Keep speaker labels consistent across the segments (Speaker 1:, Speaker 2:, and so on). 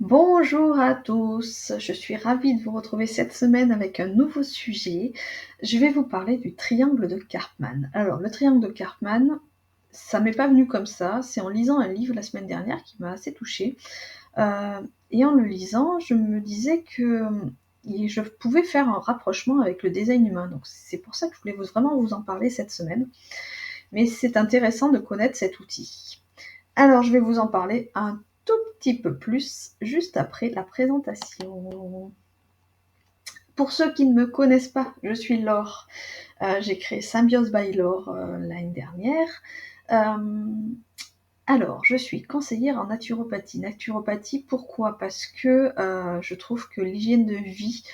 Speaker 1: Bonjour à tous, je suis ravie de vous retrouver cette semaine avec un nouveau sujet. Je vais vous parler du triangle de Karpman. Alors, le triangle de Karpman, ça m'est pas venu comme ça, c'est en lisant un livre la semaine dernière qui m'a assez touchée. Et en le lisant, je me disais que je pouvais faire un rapprochement avec le design humain. Donc, c'est pour ça que je voulais vraiment vous en parler cette semaine. Mais c'est intéressant de connaître cet outil. Alors, je vais vous en parler un tout petit peu plus juste après la présentation. Pour ceux qui ne me connaissent pas, je suis Laure. J'ai créé Symbiose by Laure l'année dernière. Alors, je suis conseillère en naturopathie. Naturopathie, pourquoi ? Parce que je trouve que l'hygiène de vie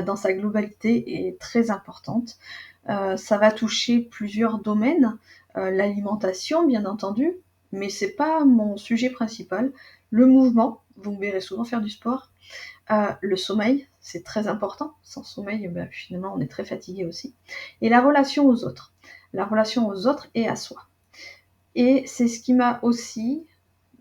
Speaker 1: dans sa globalité est très importante. Ça va toucher plusieurs domaines. L'alimentation, bien entendu, mais c'est pas mon sujet principal. Le mouvement, vous me verrez souvent faire du sport. Le sommeil, c'est très important. Sans sommeil, finalement, on est très fatigué aussi. Et la relation aux autres. La relation aux autres et à soi. Et c'est ce qui m'a aussi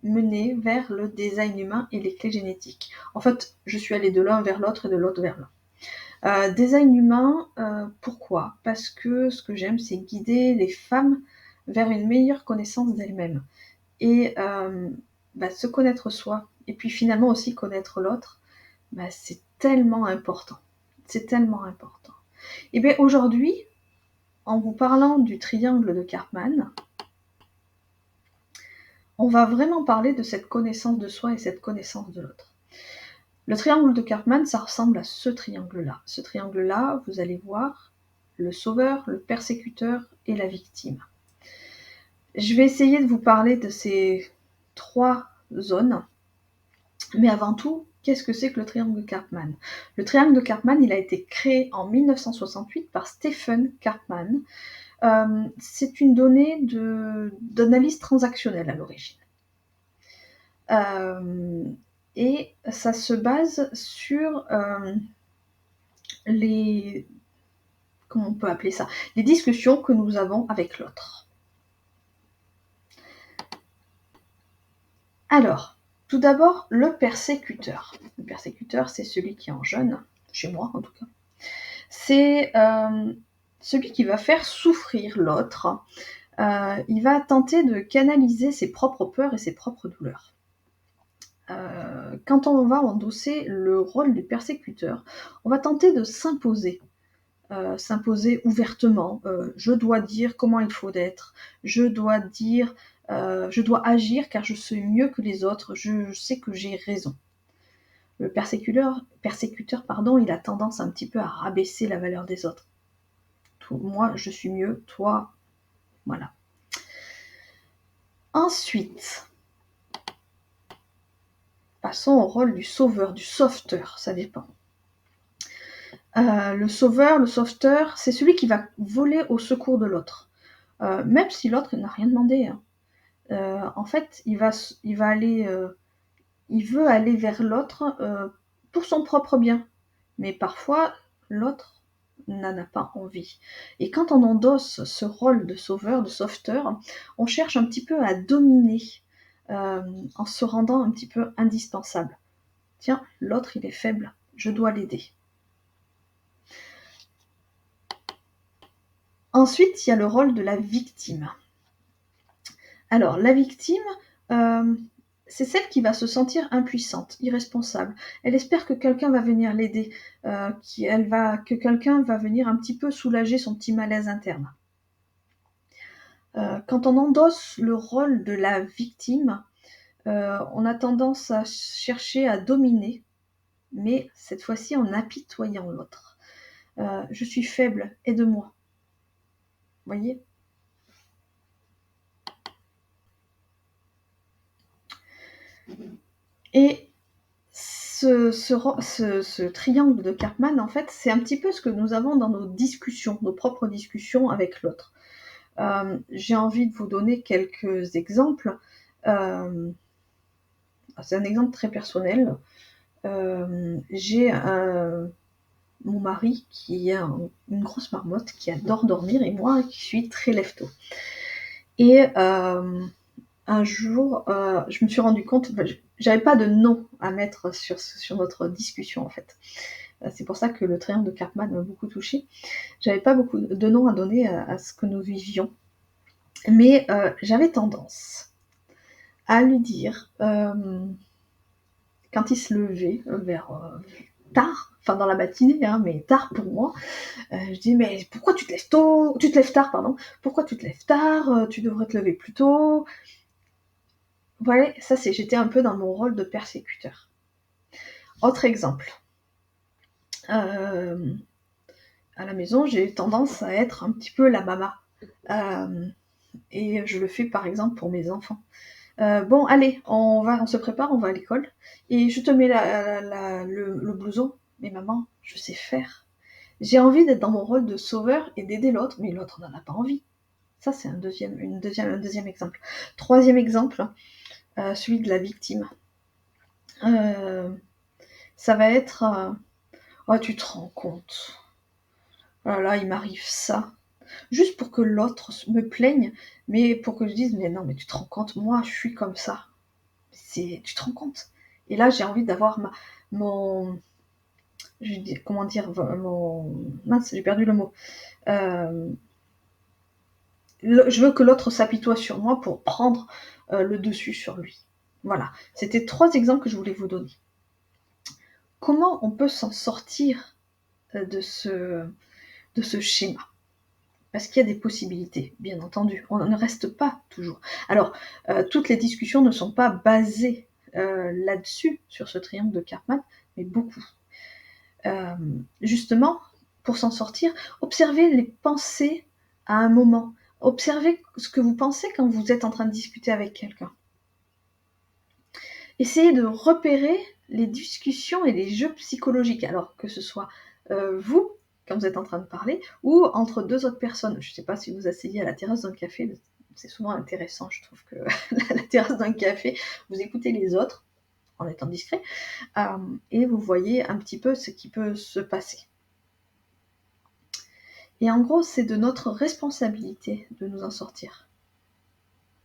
Speaker 1: mené vers le design humain et les clés génétiques. En fait, je suis allée de l'un vers l'autre et de l'autre vers l'un. Design humain, pourquoi ? Parce que ce que j'aime, c'est guider les femmes vers une meilleure connaissance d'elles-mêmes. Et se connaître soi, et puis finalement aussi connaître l'autre, c'est tellement important. C'est tellement important. Et bien aujourd'hui, en vous parlant du triangle de Karpman, on va vraiment parler de cette connaissance de soi et cette connaissance de l'autre. Le triangle de Karpman, ça ressemble à ce triangle-là. Ce triangle-là, vous allez voir le sauveur, le persécuteur et la victime. Je vais essayer de vous parler de ces trois zones. Mais avant tout, qu'est-ce que c'est que le triangle de Karpman ? Le triangle de Karpman, il a été créé en 1968 par Stephen Karpman. C'est une donnée d'analyse transactionnelle à l'origine. Et ça se base sur comment on peut appeler ça ? Les discussions que nous avons avec l'autre. Alors, tout d'abord, le persécuteur. Le persécuteur, c'est celui qui est en jeune, chez moi en tout cas. C'est celui qui va faire souffrir l'autre. Il va tenter de canaliser ses propres peurs et ses propres douleurs. Quand on va endosser le rôle du persécuteur, on va tenter de s'imposer ouvertement. Je dois dire comment il faut être. Je dois agir car je sais mieux que les autres. Je sais que j'ai raison. Le persécuteur, il a tendance un petit peu à rabaisser la valeur des autres. Moi, je suis mieux, toi, voilà. Ensuite, passons au rôle du sauveur, du sauveteur, ça dépend. Le sauveur, le sauveteur, c'est celui qui va voler au secours de l'autre. Même si l'autre n'a rien demandé. En fait, il veut aller vers l'autre pour son propre bien. Mais parfois, l'autre n'en a pas envie. Et quand on endosse ce rôle de sauveur, de sauveteur, on cherche un petit peu à dominer en se rendant un petit peu indispensable. Tiens, l'autre il est faible, je dois l'aider. Ensuite, il y a le rôle de la victime. Alors, la victime, c'est celle qui va se sentir impuissante, irresponsable. Elle espère que quelqu'un va venir l'aider, que quelqu'un va venir un petit peu soulager son petit malaise interne. Quand on endosse le rôle de la victime, on a tendance à chercher à dominer, mais cette fois-ci en apitoyant l'autre. Je suis faible, aide-moi. Vous voyez ? Et ce triangle de Karpman, en fait, c'est un petit peu ce que nous avons dans nos discussions, nos propres discussions avec l'autre. J'ai envie de vous donner quelques exemples. C'est un exemple très personnel. J'ai mon mari qui est une grosse marmotte qui adore dormir et moi qui suis très lève-tôt. Et un jour, je me suis rendu compte, j'avais pas de nom à mettre sur notre discussion en fait. C'est pour ça que le triangle de Karpman m'a beaucoup touchée. J'avais pas beaucoup de noms à donner à ce que nous vivions, mais j'avais tendance à lui dire, quand il se levait vers tard, enfin dans la matinée, hein, mais tard pour moi, je dis mais pourquoi tu te lèves tôt, tu te lèves tard, pardon, pourquoi tu te lèves tard, tu devrais te lever plus tôt. Voilà, ça c'est, j'étais un peu dans mon rôle de persécuteur. Autre exemple, à la maison, j'ai tendance à être un petit peu la mama. Et je le fais par exemple pour mes enfants. Bon, allez, on se prépare, on va à l'école. Et je te mets le blouson. Mais maman, je sais faire. J'ai envie d'être dans mon rôle de sauveur et d'aider l'autre, mais l'autre n'en a pas envie. Ça, c'est un deuxième exemple. Troisième exemple, celui de la victime. Ça va être oh, tu te rends compte. Oh là là, il m'arrive ça. Juste pour que l'autre me plaigne, mais pour que je dise mais non, mais tu te rends compte, moi je suis comme ça. Tu te rends compte. Et là, j'ai envie d'avoir mon, comment dire, mince, j'ai perdu le mot. Je veux que l'autre s'apitoie sur moi pour prendre le dessus sur lui. Voilà. C'était 3 exemples que je voulais vous donner. Comment on peut s'en sortir de ce schéma? Parce qu'il y a des possibilités, bien entendu. On ne reste pas toujours. Alors, toutes les discussions ne sont pas basées là-dessus, sur ce triangle de Karpman, mais beaucoup. Justement, pour s'en sortir, observez les pensées à un moment. Observez ce que vous pensez quand vous êtes en train de discuter avec quelqu'un. Essayez de repérer les discussions et les jeux psychologiques, alors que ce soit vous, quand vous êtes en train de parler, ou entre 2 autres personnes. Je ne sais pas si vous asseyez à la terrasse d'un café, mais c'est souvent intéressant, je trouve, que la terrasse d'un café, vous écoutez les autres, en étant discret, et vous voyez un petit peu ce qui peut se passer. Et en gros, c'est de notre responsabilité de nous en sortir.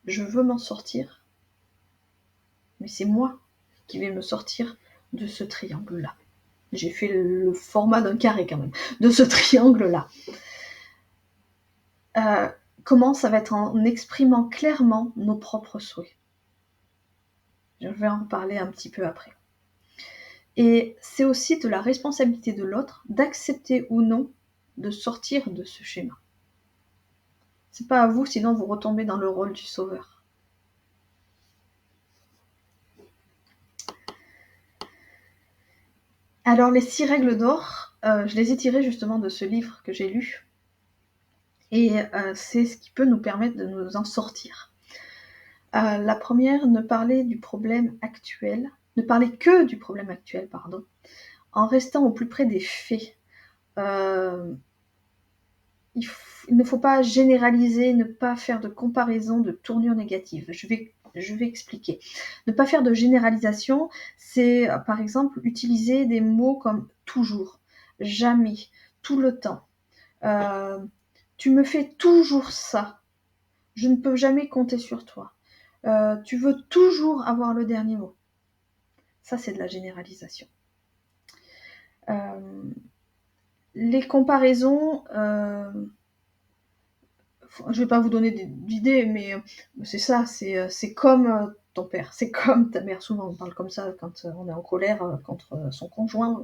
Speaker 1: Je veux m'en sortir, mais c'est moi qui vais me sortir de ce triangle-là. J'ai fait le format d'un carré quand même, de ce triangle-là. Comment ça va être en exprimant clairement nos propres souhaits. Je vais en parler un petit peu après. Et c'est aussi de la responsabilité de l'autre d'accepter ou non de sortir de ce schéma. C'est pas à vous, sinon vous retombez dans le rôle du sauveur. Alors les 6 règles d'or, je les ai tirées justement de ce livre que j'ai lu. Et c'est ce qui peut nous permettre de nous en sortir. La première, ne parler que du problème actuel, en restant au plus près des faits. Il ne faut pas généraliser, ne pas faire de comparaison de tournure négative. Je vais expliquer. Ne pas faire de généralisation, c'est par exemple utiliser des mots comme toujours, jamais, tout le temps. Tu me fais toujours ça. Je ne peux jamais compter sur toi. Tu veux toujours avoir le dernier mot. Ça, c'est de la généralisation. Les comparaisons, je ne vais pas vous donner d'idées, mais c'est ça, c'est comme ton père, c'est comme ta mère. Souvent, on parle comme ça quand on est en colère contre son conjoint.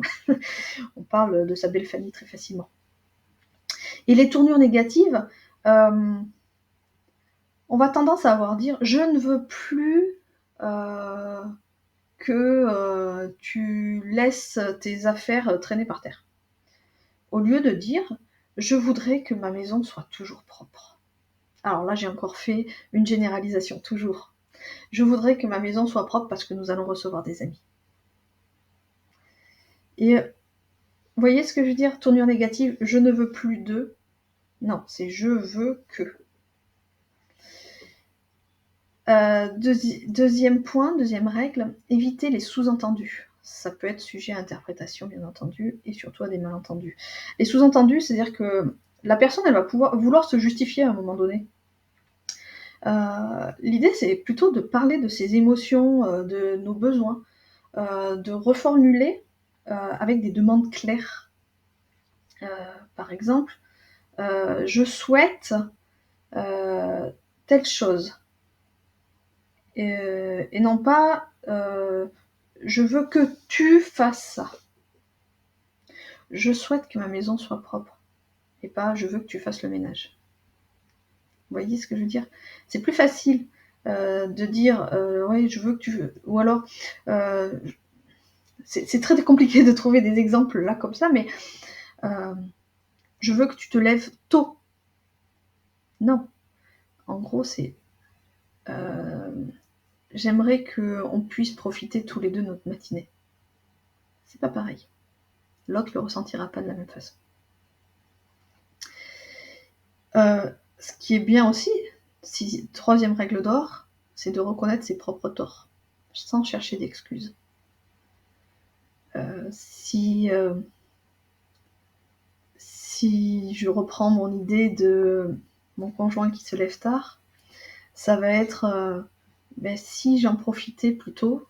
Speaker 1: On parle de sa belle famille très facilement. Et les tournures négatives, on va tendance à avoir dire « je ne veux plus que tu laisses tes affaires traîner par terre ». Au lieu de dire « je voudrais que ma maison soit toujours propre ». Alors là, j'ai encore fait une généralisation, toujours. Je voudrais que ma maison soit propre parce que nous allons recevoir des amis. Et vous voyez ce que je veux dire? Tournure négative, je ne veux plus de. Non, c'est je veux que. Deuxième point, deuxième règle, éviter les sous-entendus. Ça peut être sujet à interprétation, bien entendu, et surtout à des malentendus. Les sous-entendus, c'est-à-dire que la personne, elle va vouloir se justifier à un moment donné. L'idée, c'est plutôt de parler de ses émotions, de nos besoins, de reformuler avec des demandes claires. Par exemple, je souhaite telle chose. Et non pas je veux que tu fasses ça. Je souhaite que ma maison soit propre. Et pas je veux que tu fasses le ménage. Vous voyez ce que je veux dire? C'est plus facile de dire ouais, je veux que tu. Ou alors, c'est très compliqué de trouver des exemples là comme ça, mais je veux que tu te lèves tôt. Non. En gros, c'est j'aimerais qu'on puisse profiter tous les deux de notre matinée. C'est pas pareil. L'autre le ressentira pas de la même façon. Ce qui est bien aussi, troisième règle d'or, c'est de reconnaître ses propres torts, sans chercher d'excuses. Si je reprends mon idée de mon conjoint qui se lève tard, ça va être si j'en profitais plutôt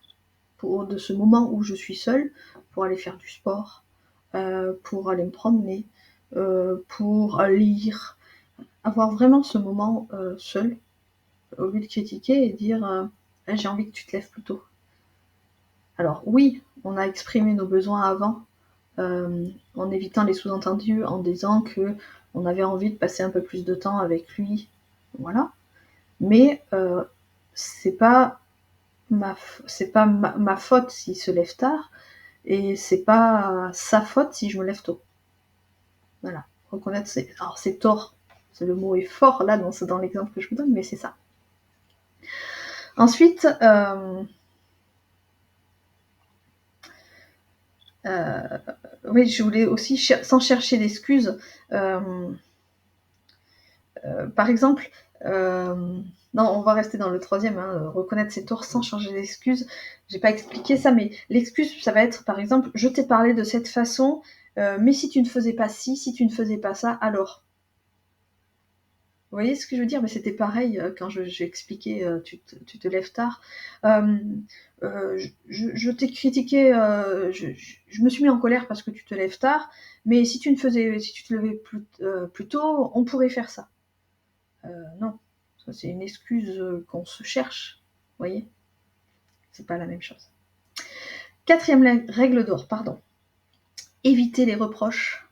Speaker 1: de ce moment où je suis seule pour aller faire du sport, pour aller me promener, pour lire, avoir vraiment ce moment seul, au lieu de critiquer et dire j'ai envie que tu te lèves plus tôt. Alors oui, on a exprimé nos besoins avant, en évitant les sous-entendus, en disant que on avait envie de passer un peu plus de temps avec lui, voilà. Mais c'est pas ma faute s'il se lève tard, et c'est pas sa faute si je me lève tôt. Voilà, reconnaître ses torts. Le mot est fort là dans l'exemple que je vous donne, mais c'est ça. Ensuite, oui, je voulais aussi, sans chercher d'excuses, par exemple, non, on va rester dans le troisième, reconnaître ses torts sans changer d'excuses. J'ai pas expliqué ça, mais l'excuse, ça va être, par exemple, je t'ai parlé de cette façon, mais si tu ne faisais pas ci, si tu ne faisais pas ça, alors. Vous voyez ce que je veux dire? Mais c'était pareil quand j'ai expliqué tu te lèves tard. Je t'ai critiqué, je me suis mis en colère parce que tu te lèves tard, mais si tu te levais plus tôt, on pourrait faire ça. Non, ça c'est une excuse qu'on se cherche. Vous voyez? C'est pas la même chose. Quatrième règle d'or, pardon. Éviter les reproches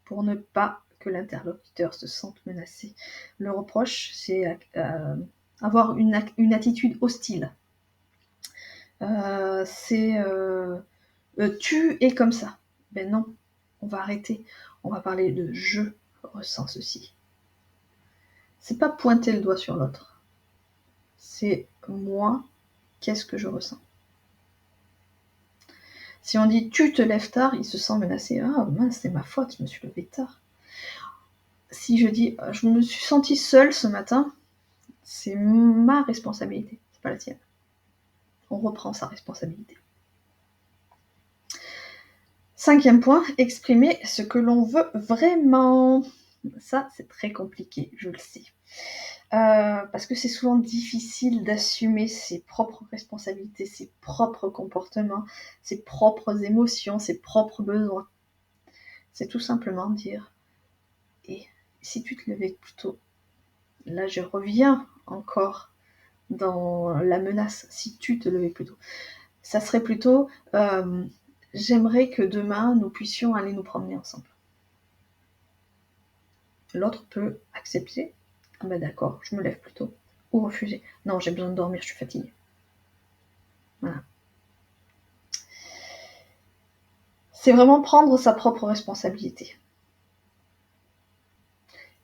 Speaker 1: pour ne pas que l'interlocuteur se sente menacé. Le reproche, c'est avoir une attitude hostile. C'est tu es comme ça. Ben non, on va arrêter. On va parler de je ressens ceci. C'est pas pointer le doigt sur l'autre. C'est moi, qu'est-ce que je ressens. Si on dit tu te lèves tard, il se sent menacé. Ah mince, c'est ma faute, je me suis levé tard. Si je dis je me suis sentie seule ce matin, c'est ma responsabilité, c'est pas la tienne. On reprend sa responsabilité. Cinquième point, exprimer ce que l'on veut vraiment. Ça, c'est très compliqué, je le sais. Parce que c'est souvent difficile d'assumer ses propres responsabilités, ses propres comportements, ses propres émotions, ses propres besoins. C'est tout simplement dire « Et si tu te levais plus tôt ?» Là, je reviens encore dans la menace. Si tu te levais plus tôt. Ça serait plutôt j'aimerais que demain, nous puissions aller nous promener ensemble. L'autre peut accepter. Ah ben d'accord, je me lève plus tôt. Ou refuser. Non, j'ai besoin de dormir, je suis fatiguée. Voilà. C'est vraiment prendre sa propre responsabilité.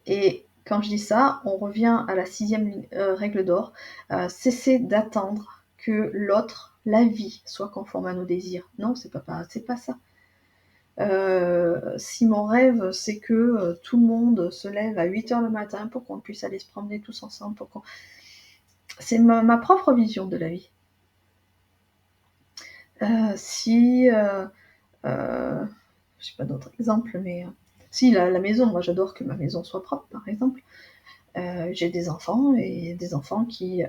Speaker 1: Et quand je dis ça, on revient à la sixième règle d'or. Cesser d'attendre que l'autre, la vie, soit conforme à nos désirs. Non, c'est pas ça. Si mon rêve, c'est que tout le monde se lève à 8h le matin pour qu'on puisse aller se promener tous ensemble, c'est ma propre vision de la vie. Si je sais pas d'autres exemples, mais si la maison, moi j'adore que ma maison soit propre, par exemple. J'ai des enfants et des enfants qui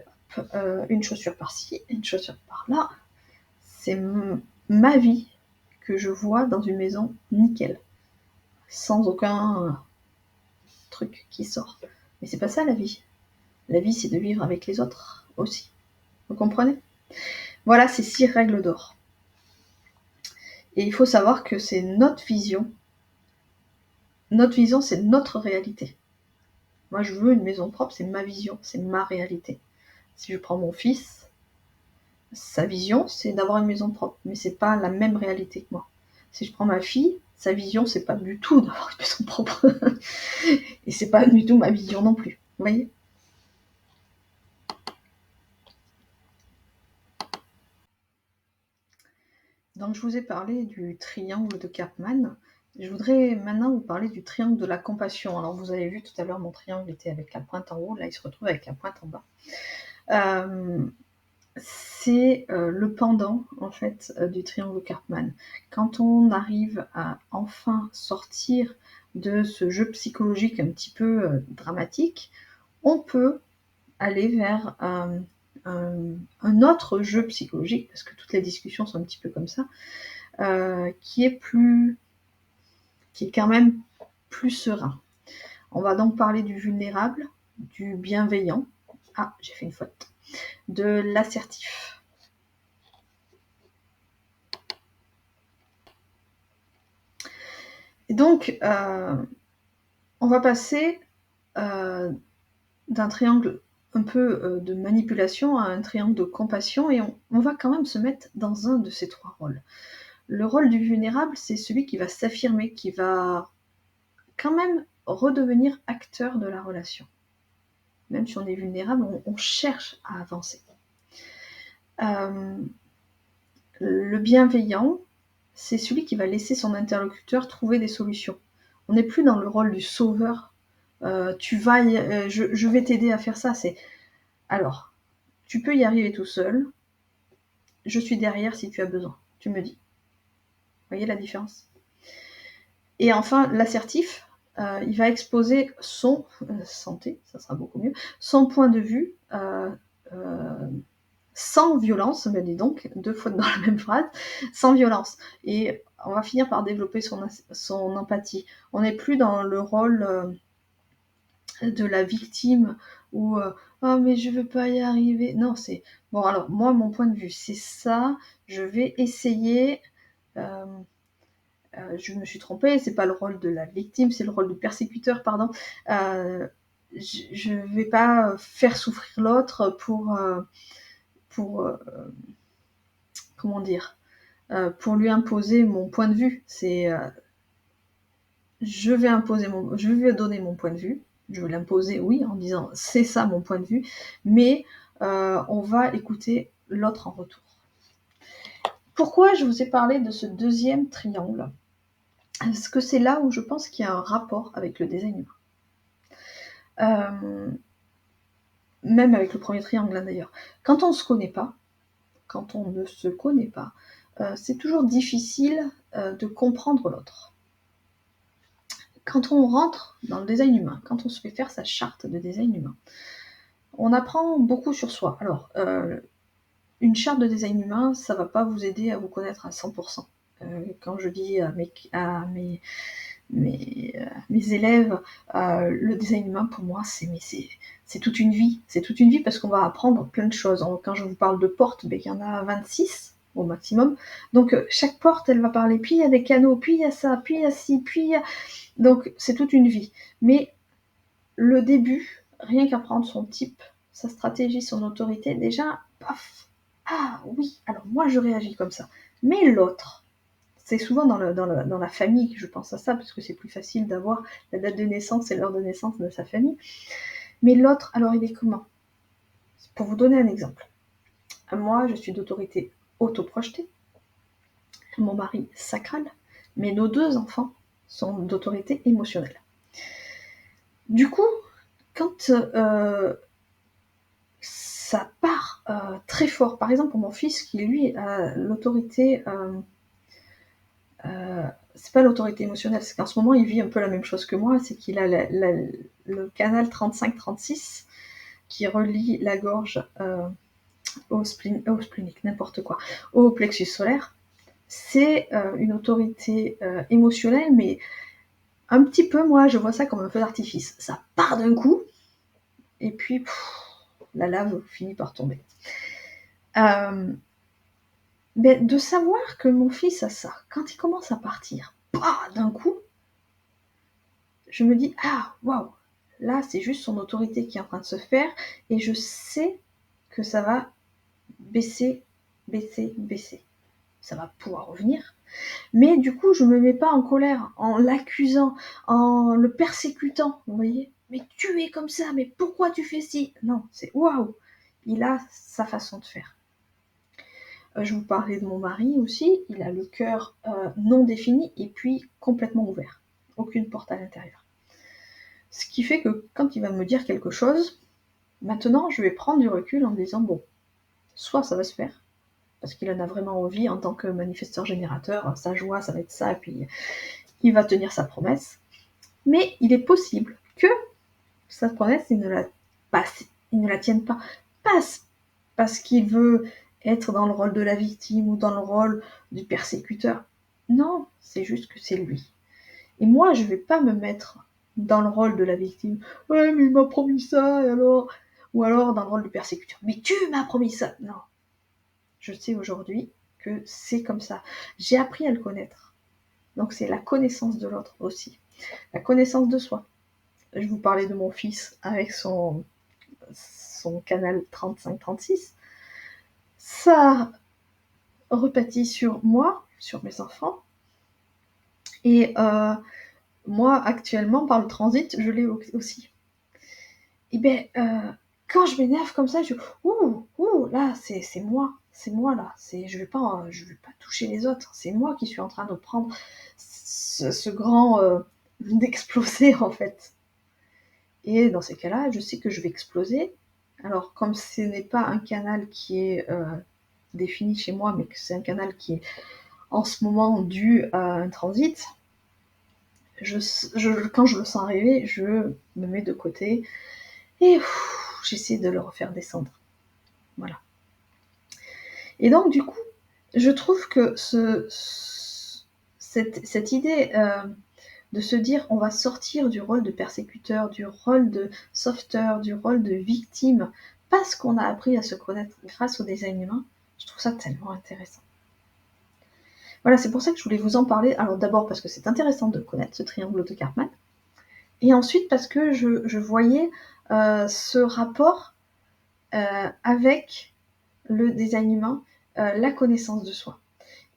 Speaker 1: une chaussure par-ci, une chaussure par-là. C'est ma vie que je vois dans une maison nickel, sans aucun truc qui sort. Mais c'est pas ça la vie. La vie, c'est de vivre avec les autres aussi. Vous comprenez? Voilà ces 6 règles d'or. Et il faut savoir que c'est notre vision. Notre vision, c'est notre réalité. Moi, je veux une maison propre, c'est ma vision, c'est ma réalité. Si je prends mon fils, sa vision, c'est d'avoir une maison propre, mais c'est pas la même réalité que moi. Si je prends ma fille, sa vision, c'est pas du tout d'avoir une maison propre. Et c'est pas du tout ma vision non plus. Vous voyez? Donc, je vous ai parlé du triangle de Karpman. Je voudrais maintenant vous parler du triangle de la compassion. Alors, vous avez vu tout à l'heure, mon triangle était avec la pointe en haut. Là, il se retrouve avec la pointe en bas. C'est le pendant, en fait, du triangle de Karpman. Quand on arrive à enfin sortir de ce jeu psychologique un petit peu dramatique, on peut aller vers un autre jeu psychologique, parce que toutes les discussions sont un petit peu comme ça, qui est quand même plus serein. On va donc parler du vulnérable, du bienveillant, ah j'ai fait une faute, de l'assertif. Et donc on va passer d'un triangle un peu de manipulation à un triangle de compassion, et on va quand même se mettre dans un de ces 3 rôles. Le rôle du vulnérable, c'est celui qui va s'affirmer, qui va quand même redevenir acteur de la relation. Même si on est vulnérable, on cherche à avancer. Le bienveillant, c'est celui qui va laisser son interlocuteur trouver des solutions. On n'est plus dans le rôle du sauveur. Je vais t'aider à faire ça. C'est alors, tu peux y arriver tout seul. Je suis derrière si tu as besoin. Tu me dis. Vous voyez la différence? Et enfin, l'assertif, il va exposer son santé, ça sera beaucoup mieux, son point de vue sans violence, me dis donc, 2 fautes dans la même phrase, sans violence. Et on va finir par développer son empathie. On n'est plus dans le rôle de la victime où oh mais je veux pas y arriver. Non, c'est bon. Alors moi, mon point de vue, c'est ça. Je vais essayer. Je me suis trompée. C'est pas le rôle de la victime, c'est le rôle du persécuteur, pardon. Je vais pas faire souffrir l'autre pour comment dire, pour lui imposer mon point de vue. C'est je vais donner mon point de vue. Je vais l'imposer, oui, en disant c'est ça mon point de vue, mais on va écouter l'autre en retour. Pourquoi je vous ai parlé de ce deuxième triangle? Parce que c'est là où je pense qu'il y a un rapport avec le design humain. Même avec le premier triangle, là, d'ailleurs. Quand on ne se connaît pas, c'est toujours difficile de comprendre l'autre. Quand on rentre dans le design humain, quand on se fait faire sa charte de design humain, on apprend beaucoup sur soi. Alors, une charte de design humain, ça ne va pas vous aider à vous connaître à 100%. Quand je dis à mes élèves, le design humain, pour moi, c'est toute une vie. C'est toute une vie parce qu'on va apprendre plein de choses. Quand je vous parle de portes, il y en a 26 au maximum. Donc, chaque porte, elle va parler. Puis, il y a des canaux, puis il y a ça, puis il y a ci, puis il y a... Donc, c'est toute une vie. Mais le début, rien qu'apprendre son type, sa stratégie, son autorité, déjà, paf, ah oui, alors moi je réagis comme ça. Mais l'autre, c'est souvent dans la famille que je pense à ça, parce que c'est plus facile d'avoir la date de naissance et l'heure de naissance de sa famille. Mais l'autre, alors il est comment? Pour vous donner un exemple. Moi, je suis d'autorité autoprojetée, mon mari sacral, mais nos 2 enfants sont d'autorité émotionnelle. Du coup, quand ça part très fort. Par exemple, pour mon fils qui, lui, a l'autorité c'est pas l'autorité émotionnelle, c'est qu'en ce moment il vit un peu la même chose que moi, c'est qu'il a le canal 35-36 qui relie la gorge au splénique, n'importe quoi, au plexus solaire. C'est une autorité émotionnelle, mais un petit peu, moi, je vois ça comme un feu d'artifice. Ça part d'un coup, et puis la lave finit par tomber. Mais de savoir que mon fils a ça, quand il commence à partir, d'un coup, je me dis, ah, waouh, là, c'est juste son autorité qui est en train de se faire, et je sais que ça va baisser, baisser, baisser. Ça va pouvoir revenir. Mais du coup, je me mets pas en colère, en l'accusant, en le persécutant, vous voyez. Mais tu es comme ça, mais pourquoi tu fais ci? Non, c'est waouh, il a sa façon de faire. Je vous parlais de mon mari aussi, il a le cœur non défini et puis complètement ouvert. Aucune porte à l'intérieur. Ce qui fait que quand il va me dire quelque chose, maintenant je vais prendre du recul en me disant, bon, soit ça va se faire, parce qu'il en a vraiment envie en tant que manifesteur générateur, sa joie ça va être ça, et puis il va tenir sa promesse. Mais il est possible que sa promesse, il ne la tienne pas. Parce qu'il veut être dans le rôle de la victime ou dans le rôle du persécuteur. Non, c'est juste que c'est lui. Et moi, je ne vais pas me mettre dans le rôle de la victime. Ouais, mais il m'a promis ça, et alors? Ou alors dans le rôle du persécuteur. Mais tu m'as promis ça. Non. Je sais aujourd'hui que c'est comme ça. J'ai appris à le connaître. Donc c'est la connaissance de l'autre aussi. La connaissance de soi. Je vous parlais de mon fils avec son canal 35-36. Ça repatit sur moi, sur mes enfants. Et moi, actuellement, par le transit, je l'ai aussi. Et bien, quand je m'énerve comme ça, je là, c'est moi là. Je vais pas toucher les autres. C'est moi qui suis en train de prendre ce grand d'exploser en fait. Et dans ces cas-là, je sais que je vais exploser. Alors, comme ce n'est pas un canal qui est défini chez moi, mais que c'est un canal qui est en ce moment dû à un transit, quand je le sens arriver, je me mets de côté et j'essaie de le refaire descendre. Voilà. Et donc, du coup, je trouve que cette idée de se dire on va sortir du rôle de persécuteur, du rôle de sauveteur, du rôle de victime, parce qu'on a appris à se connaître grâce au design humain, je trouve ça tellement intéressant. Voilà, c'est pour ça que je voulais vous en parler. Alors d'abord parce que c'est intéressant de connaître ce triangle de Karpman, et ensuite parce que je voyais ce rapport avec le design humain, la connaissance de soi.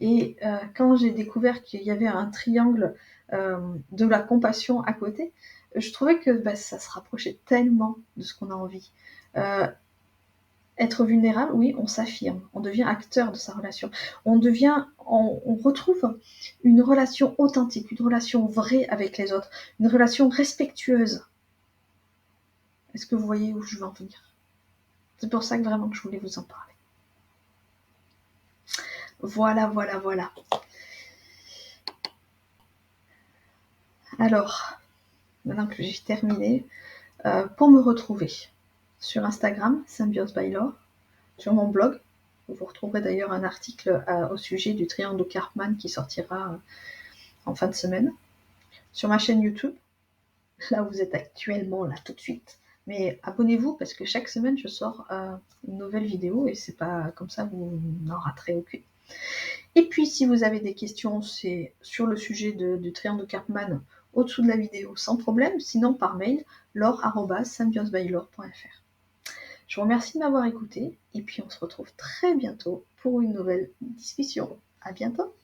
Speaker 1: Et quand j'ai découvert qu'il y avait un triangle de la compassion à côté, je trouvais que ça se rapprochait tellement de ce qu'on a envie. Être vulnérable, oui, on s'affirme, on devient acteur de sa relation. On retrouve une relation authentique, une relation vraie avec les autres, une relation respectueuse. Est-ce que vous voyez où je veux en venir? C'est pour ça que vraiment que je voulais vous en parler. Voilà. Alors, maintenant que j'ai terminé, pour me retrouver sur Instagram, Symbiose by Laure, sur mon blog, où vous retrouverez d'ailleurs un article au sujet du triangle de Karpman qui sortira en fin de semaine, sur ma chaîne YouTube, là où vous êtes actuellement, là tout de suite. Mais abonnez-vous parce que chaque semaine je sors une nouvelle vidéo et c'est pas comme ça vous n'en raterez aucune. Et puis si vous avez des questions, c'est sur le sujet du triangle de Karpman au-dessous de la vidéo sans problème, sinon par mail laure@symbiosebylore.fr. Je vous remercie de m'avoir écouté et puis on se retrouve très bientôt pour une nouvelle discussion. À bientôt.